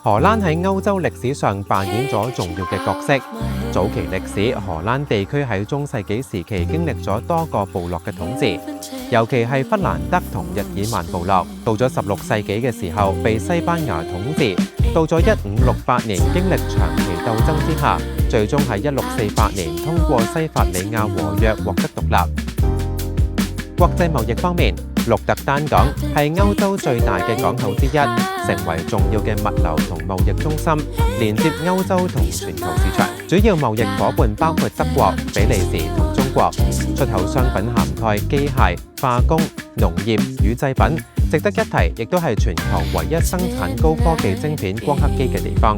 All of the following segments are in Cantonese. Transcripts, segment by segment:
荷蘭喺歐洲歷史上扮演咗重要嘅角色。早期歷史，荷蘭地區喺中世紀時期經歷咗多個部落嘅統治，尤其係弗蘭德同日耳曼部落。到咗16世紀嘅時候，被西班牙統治。到咗1568年，經歷長期鬥爭之下，最終喺1648年通過西法里亞和約獲得獨立。國際貿易方面，鹿特丹港係歐洲最大嘅港口之一，成為重要嘅物流同貿易中心，連接歐洲同全球市場。主要貿易夥伴包括德國、比利時同中國。出口商品涵蓋機械、化工、農業與製品。值得一提，亦都係全球唯一生產高科技晶片光刻機嘅地方。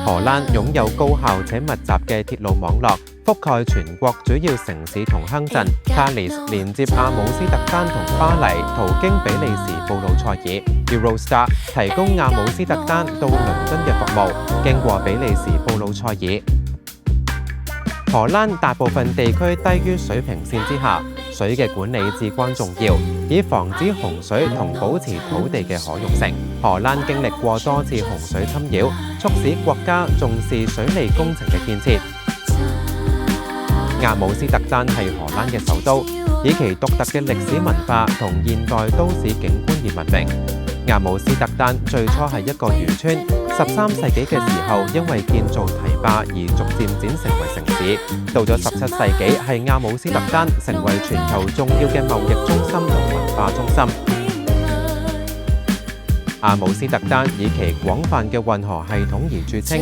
荷蘭擁有高效且密集嘅鐵路網絡，覆蓋全國主要城市同鄉鎮。Thalys 連接阿姆斯特丹同巴黎，途經比利時布魯塞爾。Eurostar 提供阿姆斯特丹到倫敦嘅服務，經過比利時布魯塞爾。荷蘭大部分地區低於水平線之下，水嘅管理至關重要，以防止洪水同保持土地嘅可用性。荷蘭經歷過多次洪水侵擾，促使國家重視水利工程嘅建設。阿姆斯特丹係荷蘭嘅首都，以其獨特嘅歷史文化同現代都市景觀而聞名。阿姆斯特丹最初係一個漁村，13世紀嘅時候因為建造堤壩而逐漸轉成為城市。到咗17世紀，係阿姆斯特丹成為全球重要嘅貿易中心同文化中心。阿姆斯特丹以其廣泛嘅運河系統而著稱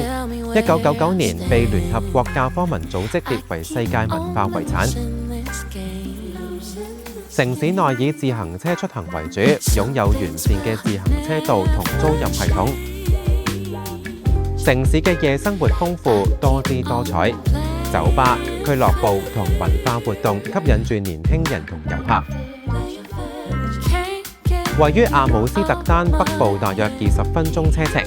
，1999年被聯合國教科文組織列為世界文化遺產。城市內以自行車出行為主，擁有完善嘅自行車道同租賃系統。城市嘅夜生活豐富多姿多彩，酒吧、俱樂部同文化活動吸引住年輕人同遊客。位於阿姆斯特丹北部大約20分鐘車程，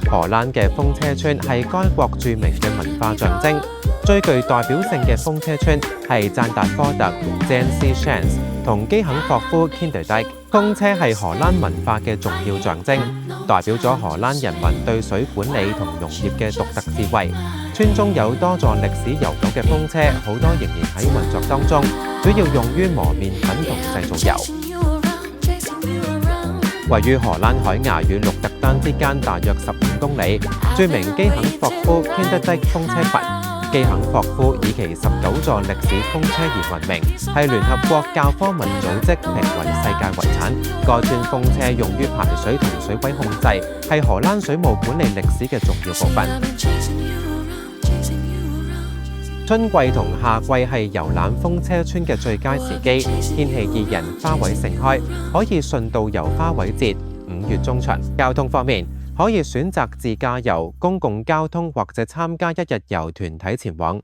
荷蘭嘅風車村係該國著名嘅文化象徵。最具代表性嘅風車村係贊達科特 （Zandsschans） 同基肯霍夫 （Kinderdijk）。風車係荷蘭文化嘅重要象徵，代表咗荷蘭人民對水管理同農業嘅獨特智慧。村中有多座歷史悠久嘅風車，好多仍然喺運作當中，主要用於磨麵粉同製造油。位於荷蘭海牙與鹿特丹之間大約15公里，著名基肯霍夫 （Kinderdijk） 風車群。基肯霍夫以其19座歷史風車而聞名，係聯合國教科文組織評為世界遺產。該村風車用於排水同水位控制，係荷蘭水務管理歷史嘅重要部分。春季同夏季係遊覽風車村嘅最佳時機，天氣宜人，花卉盛開，可以順道遊花卉節5月中旬。交通方面，可以選擇自駕遊、公共交通或者參加一日遊團體前往。